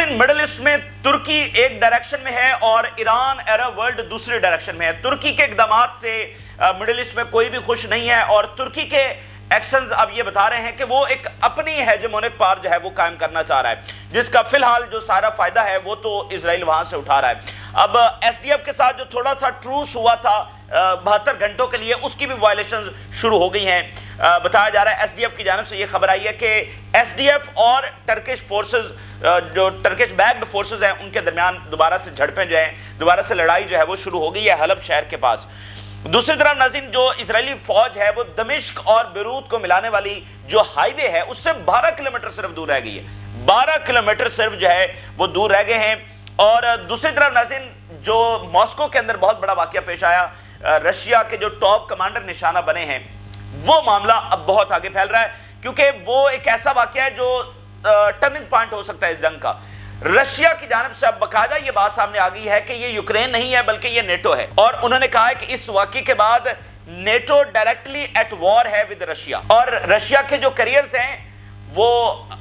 ناظرین middle asset میں ترکی ایک ڈائریکشن میں ہے اور ایران عرب ورلڈ دوسری ڈائریکشن میں ہے. ترکی کے اقدامات سے مڈل ایسٹ میں کوئی بھی خوش نہیں ہے اور ترکی کے ایکشنز اب یہ بتا رہے ہیں کہ وہ ایک اپنی ہیجمونک پاور جو ہے وہ قائم کرنا چاہ رہا ہے, جس کا فی الحال جو سارا فائدہ ہے وہ تو اسرائیل وہاں سے اٹھا رہا ہے. اب ایس ڈی ایف کے ساتھ جو تھوڑا سا ٹروس ہوا تھا 72 گھنٹوں کے لیے, اس کی بھی وائلیشنز شروع ہو گئی ہیں. بتایا جا رہا ہے ایس ڈی ایف کی جانب سے یہ خبر آئی ہے کہ ایس ڈی ایف اور ٹرکش فورسز, جو ٹرکش بیکڈ فورسز ہیں, ان کے درمیان دوبارہ سے جھڑپیں جو ہیں, دوبارہ سے لڑائی جو ہے وہ شروع ہو گئی ہے حلب شہر کے پاس. دوسری طرف ناظرین جو اسرائیلی فوج ہے وہ دمشق اور بیروت کو ملانے والی جو ہائی وے ہے اس سے 12 کلومیٹر صرف دور رہ گئی ہے. 12 کلومیٹر صرف جو ہے وہ دور رہ گئے ہیں. اور دوسری طرف ناظرین جو ماسکو کے اندر بہت بڑا واقعہ پیش آیا, رشیا کے جو ٹاپ کمانڈر نشانہ بنے ہیں, وہ معاملہ اب بہت آگے پھیل رہا ہے کیونکہ وہ ایک ایسا واقعہ ہے جو ٹرننگ پوائنٹ ہو سکتا ہے اس جنگ کا. رشیا کی جانب سے اب باقاعدہ یہ بات سامنے آ گئی ہے کہ یہ یوکرین نہیں ہے بلکہ یہ نیٹو ہے, اور انہوں نے کہا ہے کہ اس واقعے کے بعد نیٹو ڈائریکٹلی ایٹ وار ہے ود رشیا, اور رشیا کے جو کیریئرز ہیں وہ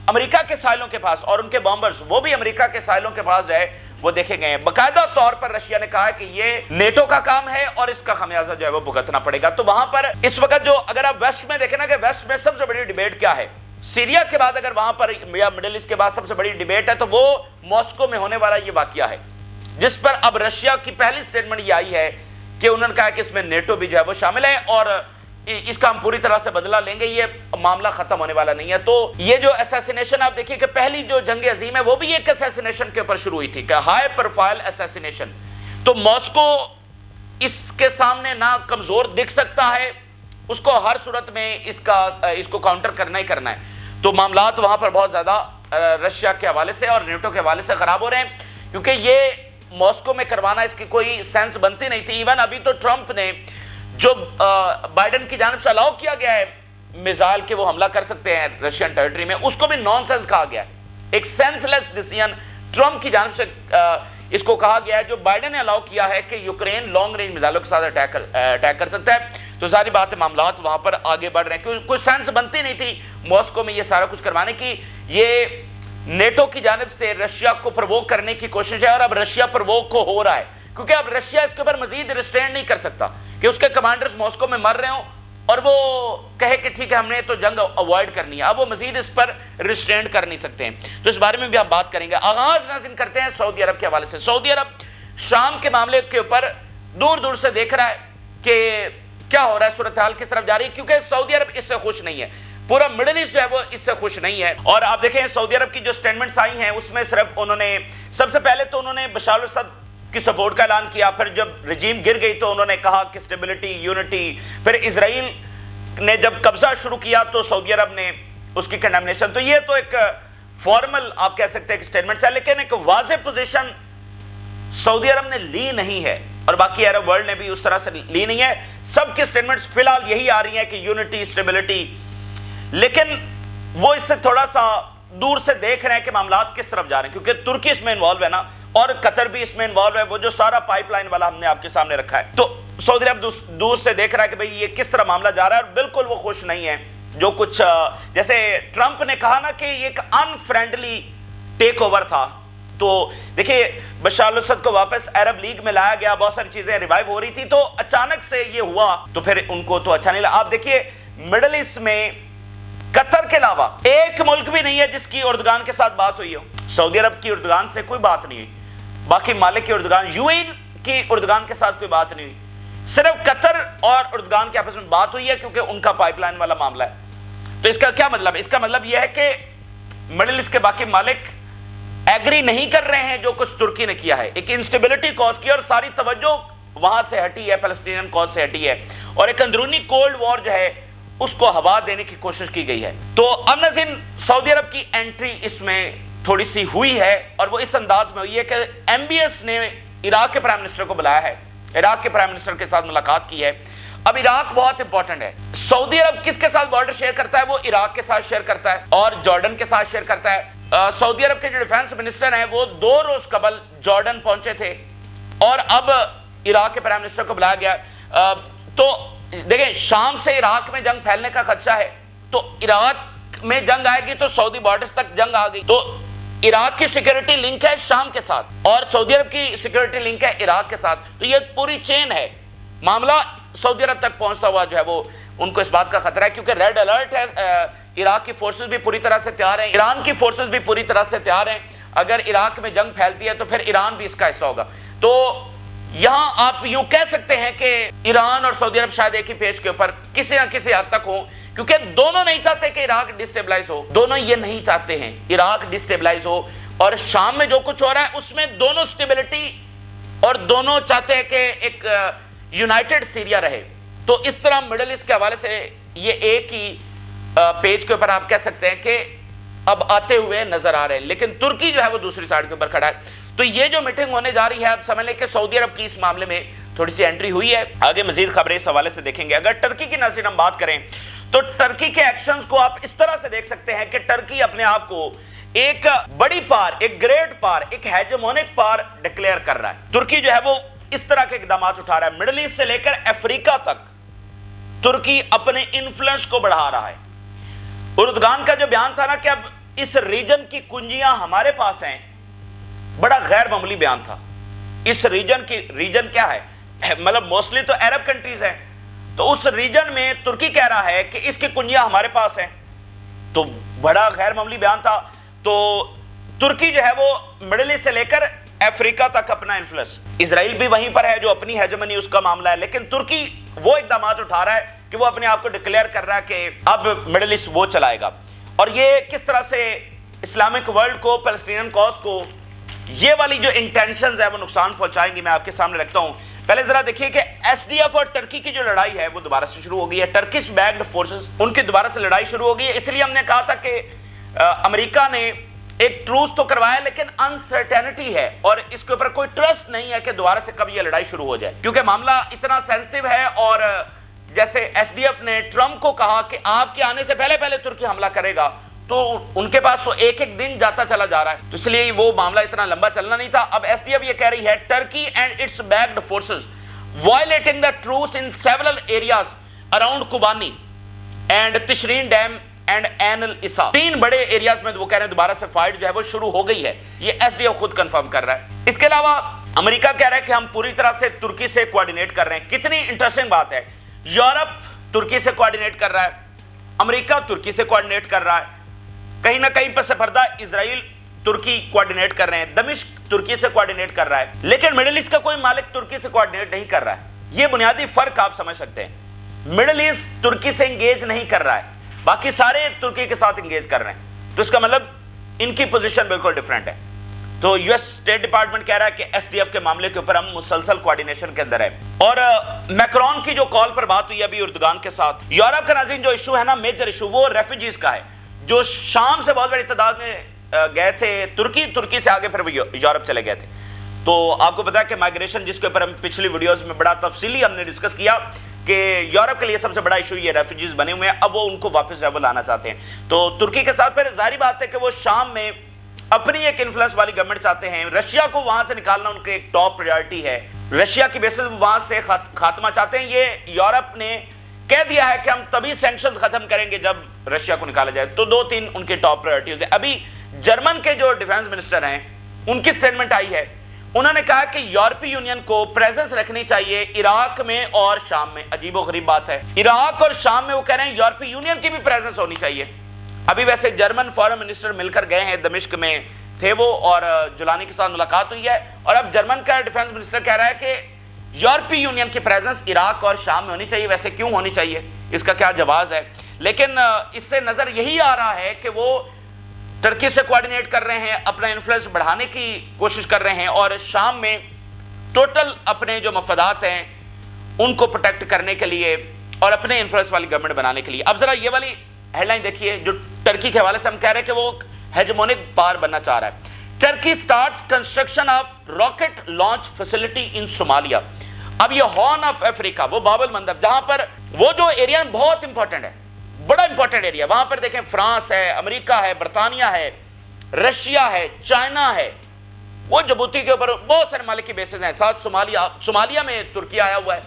امریکہ کے ساحلوں کے پاس, اور ان کے بامبرز وہ بھی امریکہ کے ساحلوں کے پاس جو ہے وہ دیکھے گئے ہیں. باقاعدہ طور پر رشیا نے کہا ہے کہ یہ نیٹو کا کام ہے اور اس کا خمیازہ جو ہے وہ بھگتنا پڑے گا. تو وہاں پر اس وقت جو اگر آپ ویسٹ میں دیکھیں نا کہ ویسٹ میں سب سے بڑی ڈیبیٹ کیا ہے, سیریا کے بعد اگر وہاں پر یا مڈل ایسٹ کے بعد سب سے بڑی ڈیبیٹ ہے تو وہ ماسکو میں ہونے والا یہ واقعہ ہے, جس پر اب رشیا کی پہلی سٹیٹمنٹ یہ آئی ہے کہ انہوں نے کہا کہ اس میں نیٹو بھی جو ہے وہ شامل ہے اور اس کا ہم پوری طرح سے بدلہ لیں گے, یہ معاملہ ختم ہونے والا نہیں ہے. تو یہ جو اسیسینیشن آپ دیکھیے کہ پہلی جو جنگ عظیم ہے وہ بھی ایک اسیسینیشن کے اوپر شروع ہوئی تھی, کہ ہائی پروفائل اسیسینیشن. تو ماسکو اس کے سامنے نہ کمزور دکھ سکتا ہے, اس کو ہر صورت میں اس کو کاؤنٹر کرنا ہی کرنا ہے. تو معاملات وہاں پر بہت زیادہ رشیا کے حوالے سے اور نیٹو کے حوالے سے خراب ہو رہے ہیں, کیونکہ یہ ماسکو میں کروانا اس کی کوئی سینس بنتی نہیں تھی. ایون ابھی تو ٹرمپ نے جو بائیڈن کی جانب سے الاؤ کیا گیا ہے میزائل کہ وہ حملہ کر سکتے ہیں رشین ٹیریٹری میں, اس کو بھی نان سینس کہا گیا ہے, ایک سینس لیس ڈیسیژن ٹرمپ کی جانب سے اس کو کہا گیا ہے, جو بائیڈن نے الاؤ کیا ہے کہ یوکرین لانگ رینج میزائلوں کے ساتھ اٹیک کر سکتا ہے. تو ساری بات معاملات وہاں پر آگے بڑھ رہے ہیں, کیونکہ کوئی سینس بنتی نہیں تھی ماسکو میں یہ سارا کچھ کروانے کی. یہ نیٹو کی جانب سے رشیا کو پرووک کرنے کی کوشش ہے, اور اب رشیا پرووک کو ہو رہا ہے, کیونکہ اب رشیا اس کے اوپر مزید ریسٹرین نہیں کر سکتا کہ اس کے کمانڈرز ماسکو میں مر رہے ہوں اور وہ کہے کہ ٹھیک ہے ہم نے تو جنگ اوائڈ کرنی ہے. اب وہ مزید اس پر ریسٹرین کر نہیں سکتے ہیں. تو اس بارے میں بھی آپ بات کریں گے. آغاز ناظرین کرتے ہیں سعودی عرب کے حوالے سے. سعودی عرب شام کے معاملے کے اوپر دور دور سے دیکھ رہا ہے کہ کیا ہو رہا ہے, صورتحال کس طرف جا رہی ہے, کیونکہ سعودی عرب اس سے خوش نہیں ہے, پورا مڈل ایسٹ جو ہے وہ اس سے خوش نہیں ہے. اور آپ دیکھیں سعودی عرب کی جو سٹیٹمنٹس آئی ہیں اس میں صرف انہوں نے سب سے پہلے تو انہوں نے بشار الاسد کی سپورٹ کا اعلان کیا, پھر جب رجیم گر گئی تو انہوں نے کہا کہ اسٹیبلٹی, یونٹی. پھر اسرائیل نے جب قبضہ شروع کیا تو سعودی عرب نے اس کی کنڈمنیشن. تو یہ تو ایک فارمل آپ کہہ سکتے ہیں سٹیٹمنٹس ہے, لیکن ایک واضح پوزیشن سعودی عرب نے لی نہیں ہے اور باقی عرب ورلڈ نے بھی اس طرح سے لی نہیں ہے. سب کی سٹیٹمنٹس فی الحال یہی آ رہی ہیں کہ یونٹی, اسٹیبلٹی, لیکن وہ اس سے تھوڑا سا دور سے دیکھ رہے ہیں کہ معاملات کس طرف جا رہے ہیں, کیونکہ ترکی اس میں انوالو ہے نا, اور قطر بھی اس میں انوالو ہے, وہ جو سارا پائپ لائن والا ہم نے آپ کے سامنے رکھا ہے. تو سعودی عرب دور سے دیکھ رہا ہے کہ بھئی یہ کس طرح معاملہ جا رہا ہے, اور بالکل وہ خوش نہیں ہے. جو کچھ جیسے ٹرمپ نے کہا نا کہ یہ ایک ان فرینڈلی ٹیک اوور تھا, تو دیکھیں بشار الاسد کو واپس عرب لیگ میں لایا گیا, بہت ساری چیزیں ریوائیو ہو رہی تھی, تو اچانک سے یہ ہوا تو پھر ان کو تو اچھا نہیں لگا. آپ دیکھیے مڈل ایسٹ میں قطر کے علاوہ ایک ملک بھی نہیں ہے جس کی اردگان کے ساتھ بات ہوئی ہو. سعودی عرب کی اردگان سے کوئی بات نہیں ہوئی, باقی مالک کی اردگان, یو اے کی اردگان کے ساتھ کوئی بات نہیں ہوئی, صرف قطر اور اردگان کے آپس میں بات ہوئی ہے کیونکہ ان کا پائپ لائن والا معاملہ ہے. تو اس کا کیا مطلب ہے؟ اس کا مطلب یہ ہے کہ مڈل ایسٹ کے باقی مالک ایگری نہیں کر رہے ہیں جو کچھ ترکی نے کیا ہے, ایک انسٹیبلٹی کاز کی, اور ساری توجہ وہاں سے ہٹی ہے, فلسطینین کاز سے ہٹی ہے, اور ایک اندرونی کولڈ وار جو ہے اس کو ہوا دینے کی کوشش کی گئی ہے. تو اب ناظرین سعودی عرب کی انٹری اس میں تھوڑی سی ہوئی ہے, اور وہ اس انداز میں ہوئی ہے کہ ایم بی ایس نے عراق کے پرائم منسٹر کو بلایا ہے, عراق کے پرائم منسٹر کے ساتھ ملاقات کی ہے. اب عراق بہت امپورٹنٹ ہے. سعودی عرب کس کے ساتھ بارڈر شیئر کرتا ہے؟ وہ عراق کے ساتھ شیئر کرتا ہے اور جارڈن کے ساتھ شیئر کرتا ہے. سعودی عرب کے جو ڈیفنس منسٹر ہیں وہ 2 روز قبل جارڈن پہنچے تھے, اور اب عراق کے پرائم منسٹر کو بلایا گیا. تو دیکھیں شام سے عراق میں جنگ پھیلنے کا خدشہ ہے, تو عراق میں جنگ آئے گی تو سعودی بارڈرز تک جنگ آ گئی. تو عراق کی سیکیورٹی لنک ہے شام کے ساتھ اور سعودی عرب کی سیکیورٹی لنک ہے عراق کے ساتھ. تو یہ پوری چین ہے. معاملہ سعودی عرب تک پہنچتا ہوا جو ہے وہ ان کو اس بات کا خطرہ ہے کیونکہ ریڈ الرٹ ہے. عراق کی فورسز بھی پوری طرح سے تیار ہیں, ایران کی فورسز بھی پوری طرح سے تیار ہیں. اگر عراق میں جنگ پھیلتی ہے تو پھر ایران بھی اس کا حصہ ہوگا. تو یہاں آپ یوں کہہ سکتے ہیں کہ ایران اور سعودی عرب شاید ایک ہی پیج کے اوپر کسی نہ کسی حد تک ہوں, کیونکہ دونوں نہیں چاہتے کہ عراق ڈسٹیبلائز ہو. دونوں یہ نہیں چاہتے ہیں عراق ڈسٹیبلائز ہو, اور شام میں جو کچھ ہو رہا ہے اس میں دونوں سٹیبلٹی اور دونوں چاہتے ہیں کہ ایک یونائٹڈ سیریا رہے. تو اس طرح مڈل ایسٹ کے حوالے سے یہ ایک ہی پیج کے اوپر آپ کہہ سکتے ہیں کہ اب آتے ہوئے نظر آ رہے ہیں. لیکن ترکی جو ہے وہ دوسری سائڈ کے اوپر کھڑا ہے. تو یہ جو میٹنگ ہونے جا رہی ہے آپ سمجھ لیں کہ سعودی عرب کی اس معاملے میں تھوڑی سی انٹری ہوئی ہے. آگے مزید خبریں اس حوالے سے دیکھیں گے. اگر ٹرکی کی نظر ہم بات کریں تو ٹرکی کے ایکشنز کو آپ اس طرح سے دیکھ سکتے ہیں کہ ٹرکی اپنے آپ کو ایک بڑی پار, ایک گریٹ پار, ایک ہیجمونک پار ڈکلیئر کر رہا ہے. ترکی جو ہے وہ اس طرح کے اقدامات اٹھا رہا ہے. مڈل ایسٹ سے لے کر افریقہ تک ترکی اپنے انفلوئنس کو بڑھا رہا ہے. اردگان کا جو بیان تھا نا کہ اب اس ریجن کی کنجیاں ہمارے پاس ہیں, بڑا غیر معمولی بیان تھا. اس ریجن کیا ہے, مطلب موسٹلی تو عرب کنٹریز ہیں, تو اس ریجن میں ترکی کہہ رہا ہے کہ اس کی کنجیاں ہمارے پاس ہیں. تو بڑا غیر معمولی بیان تھا. تو ترکی جو ہے وہ مڈل ایسٹ سے لے کر افریقہ تک اپنا انفلوئنس, اسرائیل بھی وہیں پر ہے جو اپنی ہیجمنی اس کا معاملہ ہے, لیکن ترکی وہ اقدامات اٹھا رہا ہے کہ وہ اپنے آپ کو ڈکلیئر کر رہا ہے کہ اب مڈل ایسٹ وہ چلائے گا. اور یہ کس طرح سے اسلامک ورلڈ کو, پیلسٹینین کاز کو یہ والی جو انٹینشنز ہے وہ نقصان پہنچائیں گی, میں آپ کے سامنے رکھتا ہوں. پہلے ذرا دیکھیے کہ ایس ڈی ایف اور ٹرکی کی جو لڑائی ہے وہ دوبارہ سے شروع ہو گئی ہے. ٹرکش بیکڈ فورسز, ان کی دوبارہ سے لڑائی شروع ہو گئی ہے. اس لیے ہم نے کہا تھا کہ امریکہ نے ایک ٹروس تو کروایا لیکن انسرٹینٹی ہے اور اس کے اوپر کوئی ٹرسٹ نہیں ہے کہ دوبارہ سے کب یہ لڑائی شروع ہو جائے, کیونکہ معاملہ اتنا سینسٹیو ہے. اور جیسے ایس ڈی ایف نے ٹرمپ کو کہا کہ آپ کے آنے سے پہلے ترکی حملہ کرے گا, تو ان کے پاس تو ایک دن جاتا چلا جا رہا ہے, تو اس لیے وہ معاملہ اتنا لمبا چلنا نہیں تھا. اب ایس ڈی ایف یہ کہہ رہی ہے Turkey and its backed forces violating the truce in several areas around Kobani and Tishreen dam and Ain Issa. 3 بڑے ایریاز میں وہ کہہ رہے ہیں دوبارہ سے فائٹ جو ہے وہ شروع ہو گئی ہے. یہ ایس ڈی ایف خود کنفرم کر رہا ہے. اس کے علاوہ امریکہ کہہ رہا ہے کہ ہم پوری طرح سے ترکی سے کوارڈینیٹ کر رہے ہیں. کتنی انٹرسٹنگ بات ہے, یورپ ترکی سے کوارڈینیٹ کر رہا ہے, امریکہ ترکی سے کوارڈینیٹ کر رہا ہے, کہیں نہ کہیں پس پردہ اسرائیل ترکی کوارڈینیٹ کر رہے ہیں, دمشق ترکی سے کوارڈینیٹ کر رہا ہے, لیکن مڈل ایسٹ کا کوئی مالک ترکی سے کوارڈینیٹ نہیں کر رہا ہے. یہ بنیادی فرق آپ سمجھ سکتے ہیں. مڈل ایسٹ ترکی سے انگیج نہیں کر رہا ہے, باقی سارے ترکی کے ساتھ انگیج کر رہے ہیں. تو اس کا مطلب ان کی پوزیشن بالکل ڈیفرنٹ ہے. تو یو ایس اسٹیٹ ڈپارٹمنٹ کہہ رہا ہے کہ ایس ڈی ایف کے معاملے کے اوپر ہم مسلسل کوارڈینیشن کے اندر ہے. اور میکرون کی جو کال پر بات ہوئی ابھی اردگان کے ساتھ, یورپ کا ناظرین جو ایشو ہے نا, میجر ایشو وہ ریفیوجیز کا ہے, جو شام سے بہت بڑی تعداد میں گئے تھے ترکی سے آگے پھر وہ یورپ چلے گئے تھے. تو آپ کو پتا ہے کہ مائگریشن جس کے اوپر ہم پچھلی ویڈیوز میں بڑا تفصیلی ہم نے ڈسکس کیا کہ یورپ کے لیے سب سے بڑا ایشو یہ ریفیوجیز بنے ہوئے ہیں, اب وہ ان کو واپس جو ہے وہ لانا چاہتے ہیں. تو ترکی کے ساتھ پھر ظاہری بات ہے کہ وہ شام میں اپنی ایک انفلوئنس والی گورنمنٹ چاہتے ہیں. رشیا کو وہاں سے نکالنا ان کے ایک ٹاپ پریورٹی ہے, رشیا کی بیسس وہاں سے خاتمہ چاہتے ہیں. یہ یورپ نے کہہ دیا ہے کہ ہم تبھی سینکشنز ختم کریں گے جب رشیا کو نکالا جائے. تو 2-3 ان کے ٹاپ پریورٹیز ہیں. ابھی جرمن کے جو ڈیفنس منسٹر ہیں ان کی سٹیٹمنٹ آئی ہے, انہوں نے کہا کہ یورپی یونین کو پریزنس رکھنی چاہیے عراق میں اور شام میں. عجیب و غریب بات ہے, عراق اور شام میں وہ کہہ رہے ہیں یورپی یونین کی بھی پریزنس ہونی چاہیے. ابھی ویسے جرمن فارن منسٹر مل کر گئے ہیں, دمشق میں تھے وہ, اور جولانی کے ساتھ ملاقات ہوئی ہے. اور اب جرمن کا ڈیفنس منسٹر کہہ رہا ہے کہ یورپی یونین کی پریزنس عراق اور شام میں ہونی چاہیے. ویسے کیوں ہونی چاہیے, اس کا کیا جواز ہے, لیکن اس سے نظر یہی آ رہا ہے کہ وہ ترکی سے کوارڈینیٹ کر رہے ہیں, اپنا انفلوئنس بڑھانے کی کوشش کر رہے ہیں, اور شام میں ٹوٹل اپنے جو مفادات ہیں ان کو پروٹیکٹ کرنے کے لیے اور اپنے انفلوئنس والی گورنمنٹ بنانے کے لیے. اب ذرا یہ والی ہیڈ لائن دیکھیے جو ٹرکی کے حوالے سے ہم کہہ رہے ہیں کہ وہ ہیجمونک پار بننا چاہ رہا ہے. Turkey starts construction of rocket launch facility in Somalia. اب یہ ہارن آف افریقہ, وہ باب المندب, جہاں پر وہ جو ایریا بہت امپورٹنٹ ہے, بڑا امپورٹنٹ ایریا, وہاں پر دیکھیں فرانس ہے, امریکہ ہے, برطانیہ ہے, رشیا ہے, چائنا ہے, وہ جبوتی کے اوپر بہت سارے مالک کی بیسز ہیں, ساتھ صومالیہ میں ترکی آیا ہوا ہے.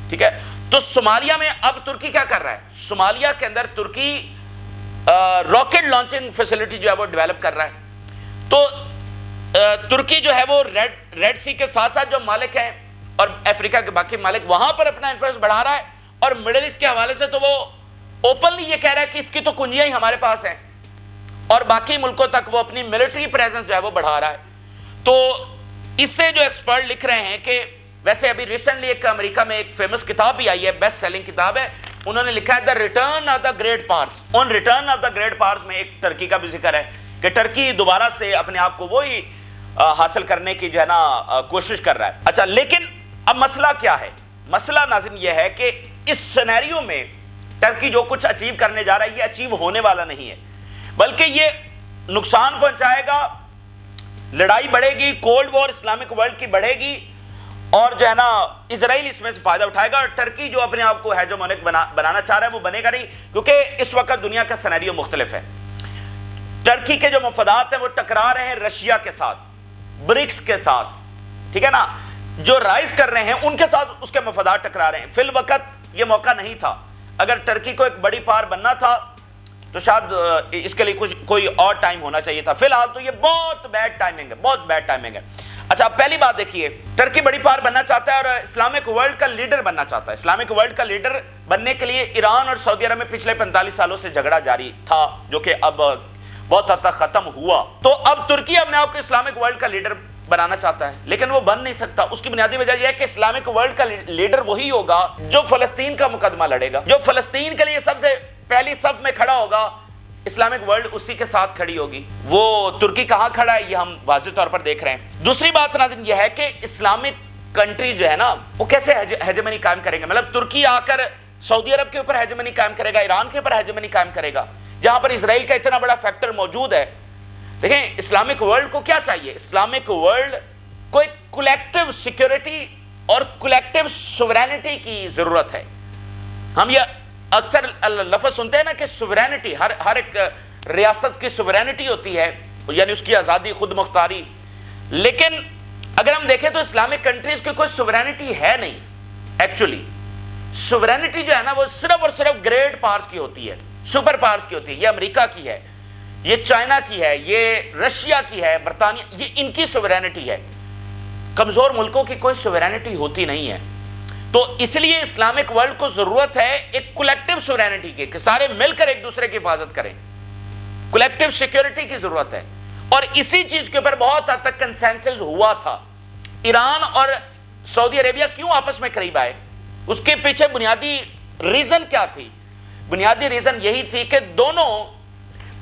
ٹھیک ہے, تو صومالیہ میں اب ترکی کیا کر رہا ہے, صومالیہ کے اندر ترکی راکٹ لانچنگ فیسلٹی جو ہے وہ ڈیولپ کر رہا ہے. تو ترکی جو ہے وہ ریڈ سی کے ساتھ ساتھ جو مالک ہیں اور افریقہ کے باقی مالک وہاں پر اپنا انفلوئنس بڑھا رہا ہے، اور مڈل ایسٹ کے حوالے سے تو وہ اوپنلی یہ کہہ رہا ہے کہ اس کی تو کنجیاں ہی ہمارے پاس ہیں، اور باقی ملکوں تک وہ اپنی ملٹری پریزنس جو ہے وہ بڑھا رہا ہے۔ تو اس سے جو ایکسپرٹ لکھ رہے ہیں کہ ویسے ابھی ریسنٹلی ایک امریکہ میں ایک فیمس کتاب بھی آئی ہے، بیسٹ سیلنگ کتاب ہے، انہوں نے لکھا ہے the return of the great powers. In return of the great powers میں ایک ٹرکی کا بھی ذکر ہے کہ ٹرکی دوبارہ سے اپنے آپ کو وہی حاصل کرنے کی جو ہے نا کوشش کر رہا ہے۔ اچھا، لیکن اب مسئلہ کیا ہے؟ مسئلہ ناظرین یہ ہے کہ اس سینیریو میں ٹرکی جو کچھ اچیو کرنے جا رہا ہے یہ اچیو ہونے والا نہیں ہے، بلکہ یہ نقصان پہنچائے گا، لڑائی بڑھے گی، کولڈ وار اسلامک ورلڈ کی بڑھے گی، اور جو ہے نا اسرائیل اس میں سے فائدہ اٹھائے گا، اور ٹرکی جو اپنے آپ کو ہیجمونک بنانا چاہ رہا ہے وہ بنے گا نہیں، کیونکہ اس وقت دنیا کا سینیریو مختلف ہے۔ ٹرکی کے جو مفادات ہیں وہ ٹکرا رہے ہیں رشیا کے ساتھ، برکس کے ساتھ، ٹھیک ہے نا، جو رائز کر رہے ہیں ان کے ساتھ اس کے مفادات ٹکرا رہے ہیں۔ فی الوقت یہ موقع نہیں تھا، اگر ٹرکی کو ایک بڑی پار بننا تھا تو شاید اس کے لیے کوئی اور ٹائم ہونا چاہیے تھا، فی الحال تو یہ بہت بیڈ ٹائمنگ ہے، بہت بیڈ ٹائمنگ ہے۔ اچھا، پہلی بات دیکھیے، ٹرکی بڑی پار بننا چاہتا ہے اور اسلامک ورلڈ کا لیڈر بننا چاہتا ہے۔ اسلامک ورلڈ کا لیڈر بننے کے لیے ایران اور سعودی عرب میں پچھلے 45 سالوں سے جھگڑا جاری تھا، جو کہ اب بہت حد تک ختم ہوا۔ تو اب ترکی اپنے آپ کو اسلامک ورلڈ کا لیڈر بنانا چاہتا ہے، لیکن وہ بن نہیں سکتا۔ اس کی بنیادی وجہ یہ ہے کہ اسلامک ورلڈ کا لیڈر وہی ہوگا جو فلسطین کا مقدمہ لڑے گا، جو فلسطین کے لیے سب سے پہلی صف میں کھڑا ہوگا، اسلامک ورلڈ اسی کے ساتھ کھڑی ہوگی۔ وہ ترکی کہاں کھڑا ہے یہ ہم واضح طور پر دیکھ رہے ہیں۔ دوسری بات ناظرین یہ ہے کہ اسلامک کنٹری جو ہے نا وہ کیسے ہیجمنی قائم کریں گے، مطلب ترکی آ کر سعودی عرب کے اوپر ہیجمنی قائم کرے گا، ایران کے اوپر ہیجمنی قائم کرے گا، جہاں پر اسرائیل کا اتنا بڑا فیکٹر موجود ہے۔ دیکھیں، اسلامک ورلڈ کو کیا چاہیے؟ اسلامک ورلڈ کو ایک کولیکٹیو سیکیورٹی اور کولیکٹیو سوورینٹی کی ضرورت ہے۔ ہم یہ اکثر لفظ سنتے ہیں نا کہ سوورینٹی، ہر ایک ریاست کی سوورینٹی ہوتی ہے، یعنی اس کی آزادی، خود مختاری، لیکن اگر ہم دیکھیں تو اسلامک کنٹریز کی کوئی سوورینٹی ہے نہیں۔ ایکچولی سوورینٹی جو ہے نا وہ صرف اور صرف گریٹ پاورز کی ہوتی ہے، سپر پاورز کی ہوتی ہے۔ یہ امریکہ کی ہے، یہ چائنا کی ہے، یہ رشیا کی ہے، برطانیہ، یہ ان کی سوورینٹی ہے۔ کمزور ملکوں کی کوئی سوورینٹی ہوتی نہیں ہے۔ تو اس لیے اسلامک ورلڈ کو ضرورت ہے ایک کولیکٹیو سوورینٹی کی، کہ سارے مل کر ایک دوسرے کی حفاظت کریں، کولیکٹیو سیکیورٹی کی ضرورت ہے۔ اور اسی چیز کے اوپر بہت حد تک کنسنسس ہوا تھا۔ ایران اور سعودی عربیہ کیوں آپس میں قریب آئے؟ اس کے پیچھے بنیادی ریزن کیا تھی؟ بنیادی ریزن یہی تھی کہ دونوں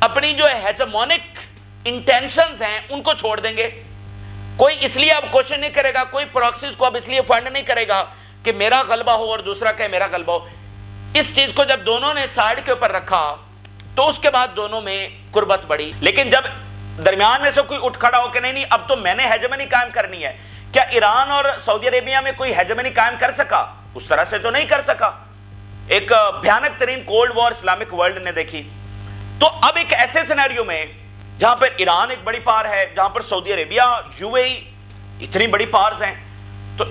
اپنی جو ہیجمونک انٹینشنز ہیں ان کو چھوڑ دیں گے۔ کوئی اس لیے اب کوشش نہیں کرے گا، کوئی پراکسیز کو اب اس لیے فنڈ نہیں کرے گا کہ میرا غلبہ ہو اور دوسرا کہ میرا غلبہ ہو۔ اس چیز کو جب دونوں نے سائیڈ کے اوپر رکھا تو اس کے بعد دونوں میں قربت بڑھی۔ لیکن جب درمیان میں سے کوئی اٹھ کھڑا ہو کہ نہیں اب تو میں نے ہیجمنی قائم کرنی ہے، کیا ایران اور سعودی عربیہ میں کوئی ہیجمنی قائم کر سکا؟ اس طرح سے تو نہیں کر سکا۔ ایک بھیانک ترین کولڈ وار اسلامک ورلڈ نے دیکھی۔ تو اب ایک ایسے سینیریو میں جہاں پر ایران ایک بڑی پار ہے، جہاں پر سعودی عربیہ، یو اے ای اتنی بڑی پارز ہیں، تو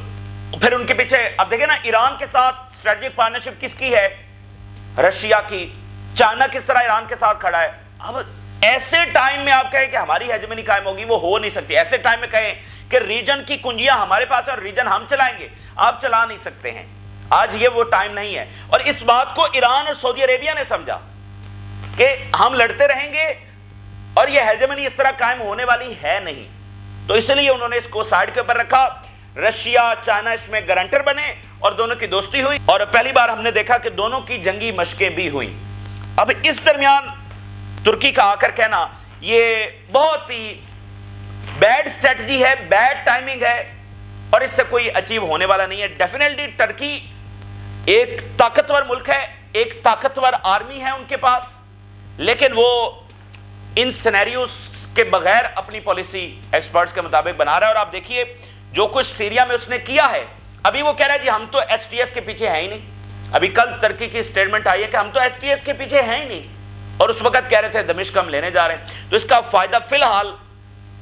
پھر ان کے پیچھے اب دیکھیں نا ایران کے ساتھ اسٹریٹجک پارٹنرشپ کس کی ہے؟ رشیا کی۔ چائنا کس طرح ایران کے ساتھ کھڑا ہے۔ اب ایسے ٹائم میں آپ کہیں کہ ہماری ہیجمنی قائم ہوگی، وہ ہو نہیں سکتی۔ ایسے ٹائم میں کہیں کہ ریجن کی کنجیاں ہمارے پاس ہے اور ریجن ہم چلائیں گے، آپ چلا نہیں سکتے ہیں۔ آج یہ وہ ٹائم نہیں ہے، اور اس بات کو ایران اور سعودی عربیہ نے سمجھا کہ ہم لڑتے رہیں گے اور یہ ہیجمنی اس طرح قائم ہونے والی ہے نہیں، تو اس لیے انہوں نے اس کو سائیڈ کے اوپر رکھا۔ رشیا، چائنا اس میں گارنٹر بنے اور دونوں کی دوستی ہوئی، اور پہلی بار ہم نے دیکھا کہ دونوں کی جنگی مشقیں بھی ہوئیں۔ اب اس درمیان ترکی کا آ کر کہنا یہ بہت ہی بیڈ اسٹریٹجی ہے، بیڈ ٹائمنگ ہے، اور اس سے کوئی اچیو ہونے والا نہیں ہے۔ ڈیفینیٹلی ٹرکی ایک طاقتور ملک ہے، ایک طاقتور آرمی ہے ان کے پاس، لیکن وہ ان سینیریوز کے بغیر اپنی پالیسی ایکسپرٹس کے مطابق بنا رہا ہے۔ اور آپ دیکھیے جو کچھ سیریا میں اس نے کیا ہے، ابھی وہ کہہ رہا ہے جی ہم تو ایس ٹی ایس کے پیچھے ہیں ہی نہیں۔ ابھی کل ترکی کی سٹیٹمنٹ آئی ہے کہ ہم تو ایس ٹی ایس کے پیچھے ہیں ہی نہیں، اور اس وقت کہہ رہے تھے دمشق ہم لینے جا رہے ہیں۔ تو اس کا فائدہ فی الحال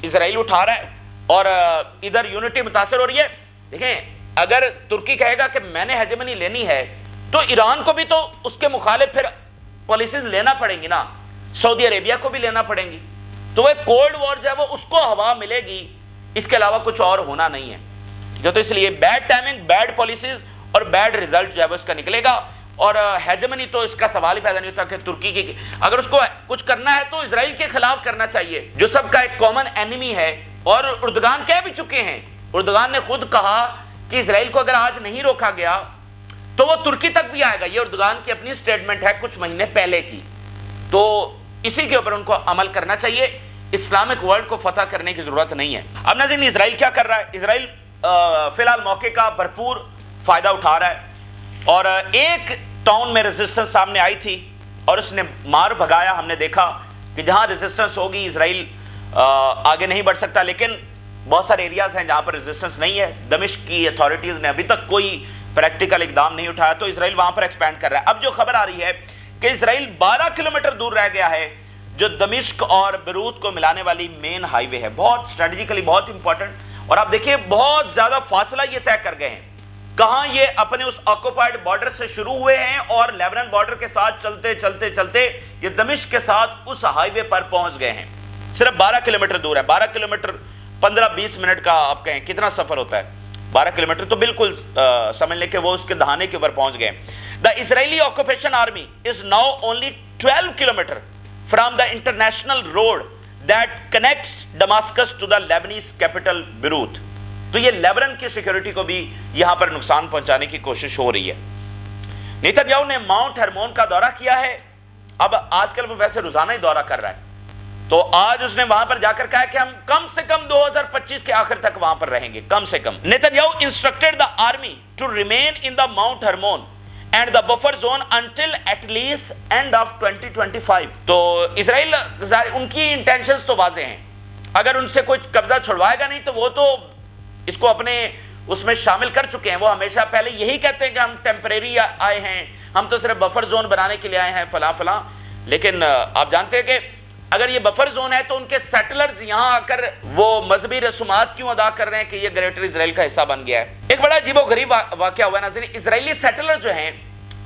اسرائیل اٹھا رہا ہے، اور ادھر یونٹی متاثر ہو رہی ہے۔ دیکھیں، اگر ترکی کہے گا کہ میں نے ہیجمنی لینی ہے تو ایران کو بھی تو اس کے مخالف پھر پالیسیز لینا پڑیں گی نا، سعودی عربیہ کو بھی لینا پڑیں گی۔ تو وہ کولڈ وار جو ہے وہ اس کو ہوا ملے گی، اس کے علاوہ کچھ اور ہونا نہیں ہے. تو اس لیے بیڈ ٹائمنگ، بیڈ پالیسیز اور بیڈ ریزلٹ جو ہے وہ اس کا نکلے گا. اور ہیجمنی تو اس کا سوال ہی پیدا نہیں ہوتا کہ ترکی کی اگر اس کو کچھ کرنا ہے تو اسرائیل کے خلاف کرنا چاہیے جو سب کا ایک کامن اینیمی ہے. اور اردگان کہہ بھی چکے ہیں، اردگان نے خود کہا کہ اسرائیل کو اگر آج نہیں روکا گیا تو وہ ترکی تک بھی آئے گا. یہ اردگان کی اپنی سٹیٹمنٹ ہے کچھ مہینے پہلے کی. تو اسی کے اوپر ان کو عمل کرنا چاہیے. اسلامک ورلڈ کو فتح کرنے کی ضرورت نہیں ہے. اب ناظرین اسرائیل کیا کر رہا ہے؟ اسرائیل فی الحال موقع کا بھرپور فائدہ اٹھا رہا ہے. اور ایک ٹاؤن میں ریزسٹنس سامنے آئی تھی اور اس نے مار بھگایا. ہم نے دیکھا کہ جہاں ریزسٹنس ہوگی اسرائیل آگے نہیں بڑھ سکتا. لیکن بہت سارے ایریاز ہیں جہاں پر ریزسٹنس نہیں ہے. دمشق کی اتھارٹیز نے ابھی تک کوئی پریکٹیکل اقدام نہیں اٹھایا تو اسرائیل وہاں پر ایکسپینڈ کر رہا ہے. اب جو خبر آ رہی ہے کہ اسرائیل 12 کلومیٹر دور رہ گیا ہے جو دمشق اور بیروت کو ملانے والی مین ہائی وے ہے. بہت اسٹریٹجیکلی بہت امپورٹنٹ. اور آپ دیکھیے بہت زیادہ فاصلہ یہ طے کر گئے ہیں. کہاں یہ اپنے اس آکوپائڈ بارڈر سے شروع ہوئے ہیں اور لیبنان بارڈر کے ساتھ چلتے چلتے چلتے یہ دمشق کے ساتھ اس ہائی وے پر پہنچ گئے ہیں. صرف 12 کلومیٹر دور ہے. 12 کلومیٹر 15-20 منٹ کا آپ کہیں کتنا سفر ہوتا ہے؟ 12 کلومیٹر تو بالکل سمجھ لیں کہ وہ اس کے دہانے کے اوپر پہنچ گئے. The Israeli occupation army is now only 12 kilometers from the international road that connects Damascus to the Lebanese capital Beirut. تو یہ لیبنان کی سیکیورٹی کو بھی یہاں پر نقصان پہنچانے کی کوشش ہو رہی ہے. نیتن یاہو نے ماؤنٹ ہرمون کا دورہ کیا ہے. اب آج کل وہ ویسے روزانہ ہی دورہ کر رہا ہے. تو آج اس نے وہاں پر جا کر کہا کہ ہم کم سے کم 2025 کے آخر تک وہاں پر رہیں گے کم سے کم. Netanyahu instructed the army to remain in the Mount Hermon and the buffer zone until at least end of 2025. تو اسرائیل ان کی انٹینشنز تو واضح ہیں. اگر ان سے کوئی قبضہ چھڑوائے گا نہیں تو وہ تو اس کو اپنے اس میں شامل کر چکے ہیں. وہ ہمیشہ پہلے یہی کہتے ہیں کہ ہم ٹیمپریری آئے ہیں, ہم تو صرف بفر زون بنانے کے لیے آئے ہیں فلاں فلاں. لیکن آپ جانتے ہیں کہ اگر یہ بفر زون ہے تو ان کے سیٹلرز یہاں آ کر وہ مذہبی رسومات کیوں ادا کر رہے ہیں کہ یہ گریٹر اسرائیل کا حصہ بن گیا ہے. ایک بڑا عجیب و غریب واقعہ ہوا ہے ناظرین. اسرائیلی سیٹلر جو ہیں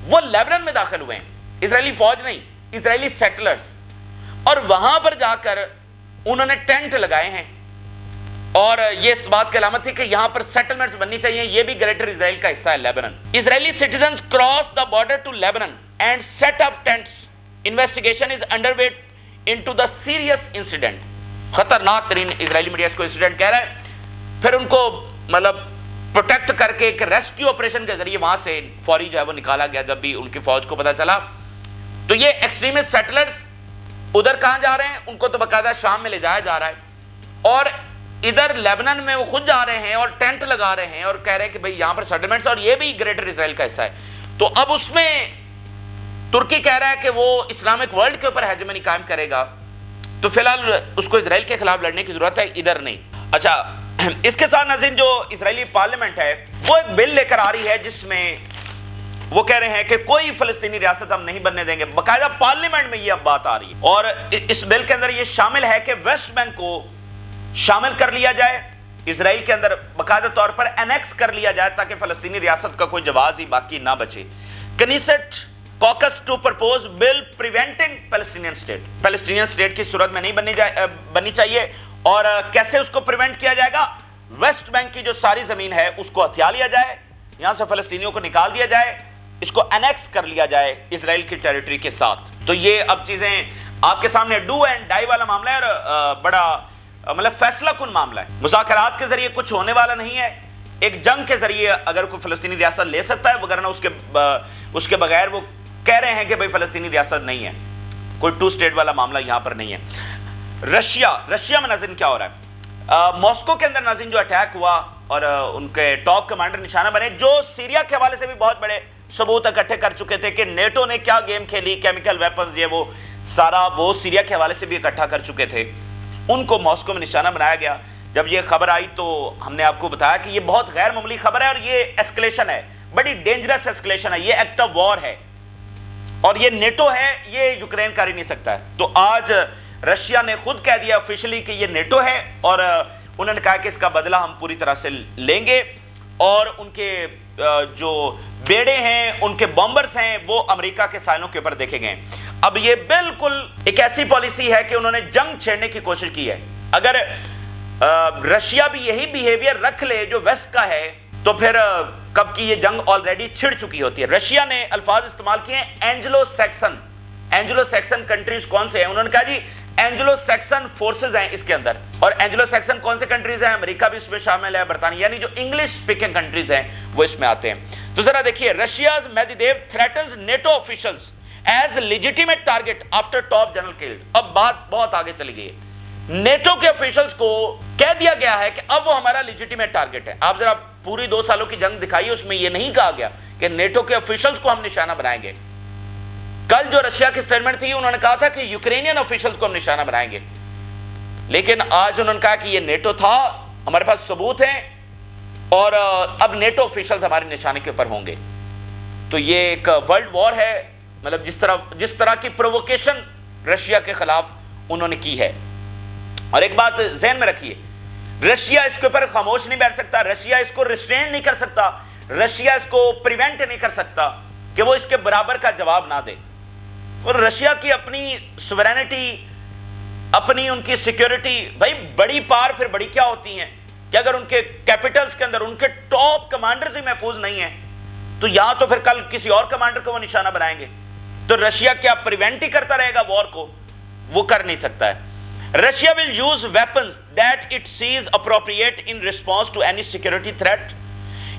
وہ لیبنان میں داخل ہوئے ہیں, اسرائیلی فوج نہیں, اسرائیلی سیٹلرز. اور وہاں پر جا کر انہوں نے ٹینٹ لگائے ہیں اور یہ اس بات کی علامت تھی کہ یہاں پر سیٹلمنٹس بننی چاہیے. یہ بھی گریٹر اسرائیل کا حصہ ہے Lebanon. Israeli citizens cross the border to Lebanon and set up tents. Investigation is under way into the serious incident. خطرناک ترین اسرائیلی میڈیا اس کو انسیڈنٹ کہہ رہا ہے. پھر ان کو مطلب پروٹیکٹ کر کے ایک ریسکیو آپریشن کے ذریعے وہاں سے فوری جو ہے وہ نکالا گیا جب بھی ان کی فوج کو پتا چلا. تو یہ ایکسٹریمسٹ سیٹلرز ادھر کہاں جا رہے ہیں؟ ان کو تو باقاعدہ شام میں لے جایا جا رہا ہے اور ادھر لیبنان میں وہ خود جا رہے ہیں اور ٹینٹ لگا رہے ہیں اور کہہ رہے ہیں کہ بھئی یہاں پر سیٹلمنٹس, اور یہ بھی گریٹر اسرائیل کا حصہ ہے. تو اب اس میں ترکی کہہ رہا ہے کہ وہ اسلامک ورلڈ کے اوپر ہیجمنی قائم کرے گا. تو فی الحال اس کو اسرائیل کے خلاف لڑنے کی ضرورت ہے, ادھر نہیں. اچھا, اس کے ساتھ ناظرین جو اسرائیلی پارلیمنٹ ہے وہ ایک بل لے کر آ رہی ہے جس میں وہ کہہ رہے ہیں کہ کوئی فلسطینی ریاست ہم نہیں بننے دیں گے. باقاعدہ پارلیمنٹ میں یہ اب بات آ رہی ہے اور اس بل کے اندر یہ شامل ہے کہ ویسٹ بینک کو شامل کر لیا جائے اسرائیل کے اندر, باقاعدہ طور پر انیکس کر لیا جائے تاکہ فلسطینی ریاست کا کوئی جواز ہی باقی نہ بچے. Knesset caucus to propose bill preventing Palestinian state. Palestinian state کی صورت میں نہیں بننی چاہیے. اور کیسے اس کو پریونٹ کیا جائے گا؟ ویسٹ بینک کی جو ساری زمین ہے اس کو ہتھیا لیا جائے, یہاں سے فلسطینیوں کو نکال دیا جائے, اس کو انیکس کر لیا جائے اسرائیل کی ٹیریٹری کے ساتھ. تو یہ اب چیزیں آپ کے سامنے ڈو اینڈ ڈائی والا معاملہ ہے اور بڑا مطلب فیصلہ کن معاملہ ہے. مذاکرات کے ذریعے کچھ ہونے والا نہیں ہے. ایک جنگ کے ذریعے اگر کوئی فلسطینی ریاست لے سکتا ہے, وگرنہ اس کے بغیر وہ کہہ رہے ہیں کہ بھئی فلسطینی ریاست نہیں ہے, کوئی ٹو سٹیٹ والا معاملہ یہاں پر نہیں ہے. رشیا میں ناظرین کیا ہو رہا ہے؟ ماسکو کے اندر ناظرین جو اٹیک ہوا اور ان کے ٹاپ کمانڈر نشانہ بنے, جو سیریا کے حوالے سے بھی بہت بڑے ثبوت اکٹھے کر چکے تھے کہ نیٹو نے کیا گیم کھیلی, کیمیکل ویپنز یہ وہ سارا وہ سیریا کے حوالے سے بھی اکٹھا کر چکے تھے, ان کو ماسکو میں نشانہ بنایا گیا. جب یہ خبر آئی تو ہم نے آپ کو بتایا کہ یہ بہت غیر معمولی خبر ہے اور یہ ایسکلیشن ہے, بڑی ڈینجرس ایسکلیشن ہے, یہ ایکٹ آف وار ہے اور یہ نیٹو ہے, یہ یوکرین کر ہی نہیں سکتا ہے. تو آج رشیا نے خود کہہ دیا آفیشلی کہ یہ نیٹو ہے اور انہوں نے کہا کہ اس کا بدلہ ہم پوری طرح سے لیں گے اور ان کے جو بیڑے ہیں, ان کے بمبرز ہیں, وہ امریکہ کے سائلوں کے اوپر دیکھے گئے. اب یہ بالکل ایک ایسی پالیسی ہے کہ انہوں نے جنگ چھیڑنے کی کوشش کی ہے. اگر رشیا بھی یہی بیہیویئر رکھ لے جو ویسٹ کا ہے تو پھر کب کی یہ جنگ آلریڈی چھڑ چکی ہوتی ہے. رشیا نے الفاظ استعمال کیے ہیں اینجلو سیکسن کنٹریز کون سے ہیں؟ انہوں نے کہا جی اینجلو سیکسن فورسز ہیں اس کے اندر. اور اینجلو سیکسن کون سے کنٹریز ہیں؟ امریکہ بھی اس میں شامل ہے, برطانیہ, یعنی جو انگلش سپیکنگ کنٹریز ہیں وہ اس میں آتے ہیں. تو ذرا دیکھیے, Russia's Medvedev threatens NATO officials as legitimate target after top general killed. اب بات بہت آگے چلی گئی ہے. نیٹو کے آفیشلز کو کہہ دیا گیا ہے کہ اب وہ ہمارا لیجیٹیمیٹ ٹارگٹ ہے. آپ ذرا پوری 2 سالوں کی جنگ دکھائیے, اس میں یہ نہیں کہا گیا کہ نیٹو کے آفیشلز کو ہم نشانہ بنائیں گے. کل جو رشیا کی سٹیٹمنٹ تھی انہوں نے کہا تھا کہ یوکرینین آفیشلز کو ہم نشانہ بنائیں گے, لیکن آج انہوں نے کہا کہ یہ نیٹو تھا, ہمارے پاس ثبوت ہیں, اور اب نیٹو آفیشلز ہمارے نشانے کے اوپر ہوں گے. تو یہ ایک ورلڈ وار ہے, مطلب جس طرح کی پرووکیشن رشیا کے خلاف انہوں نے کی ہے. اور ایک بات ذہن میں رکھیے, رشیا اس کے اوپر خاموش نہیں بیٹھ سکتا, رشیا اس کو ریسٹرین نہیں کر سکتا, رشیا اس کو پریونٹ نہیں کر سکتا کہ وہ اس کے برابر کا جواب نہ دے. اور رشیا کی اپنی سوورینٹی, اپنی ان کی سیکیورٹی, بھائی بڑی پار پھر بڑی کیا ہوتی ہیں کہ اگر ان کے کیپٹلز کے اندر ان کے ٹاپ کمانڈرز ہی محفوظ نہیں ہیں تو یہاں تو پھر کل کسی اور کمانڈر کو وہ نشانہ بنائیں گے. تو رشیا کیا پریونٹ ہی کرتا رہے گا وار کو؟ وہ کر نہیں سکتا ہے. Russia will use weapons that it sees appropriate in response to any security threat.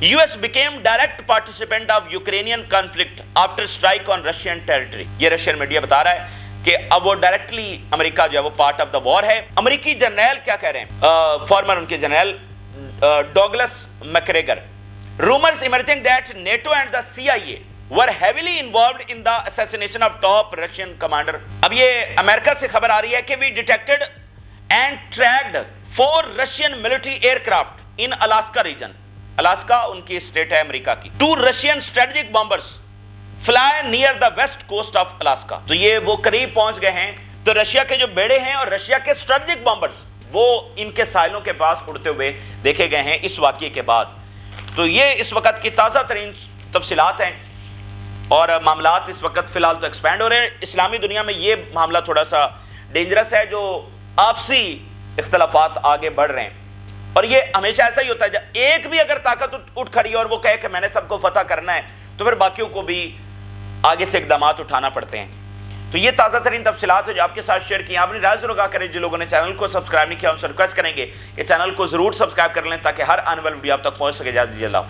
US became direct participant of Ukrainian conflict after strike on Russian territory. یہ رشین میڈیا بتا رہا ہے کہ اب وہ ڈائریکٹلی امریکہ جو ہے وہ پارٹ آف دا وار ہے. امریکی جنرل کیا کہہ رہے ہیں, فارمر ان کے general Douglas میکریگر. Rumors emerging that NATO and the CIA were heavily involved in the assassination of top Russian commander. اب یہ امریکہ سے خبر آ رہی ہے کہ we detected and tracked 4 Russian military aircraft in Alaska region. Alaska ان کی state ہے امریکہ کی. 2 Russian strategic bombers fly near the west coast of Alaska. تو یہ وہ قریب پہنچ گئے ہیں. تو رشیا کے جو بیڑے ہیں اور رشیا کے strategic bombers وہ ان کے ساحلوں کے پاس اڑتے ہوئے دیکھے گئے ہیں اس واقعے کے بعد. تو یہ اس وقت کی تازہ ترین تفصیلات ہیں اور معاملات اس وقت فی الحال تو ایکسپینڈ ہو رہے ہیں. اسلامی دنیا میں یہ معاملہ تھوڑا سا ڈینجرس ہے, جو آپسی اختلافات آگے بڑھ رہے ہیں, اور یہ ہمیشہ ایسا ہی ہوتا ہے جب ایک بھی اگر طاقت اٹھ کھڑی ہے اور وہ کہے کہ میں نے سب کو فتح کرنا ہے تو پھر باقیوں کو بھی آگے سے اقدامات اٹھانا پڑتے ہیں. تو یہ تازہ ترین تفصیلات ہے جو آپ کے ساتھ شیئر کی. آپ نے رائے ضرور آگاہ کریں. جن لوگوں نے چینل کو سبسکرائب نہیں کیا ان سے ریکویسٹ کریں گے کہ چینل کو ضرور سبسکرائب کر لیں تاکہ ہر آنے والی ویڈیو آپ تک پہنچ سکے. اجازت دیجیے, اللہ حافظ.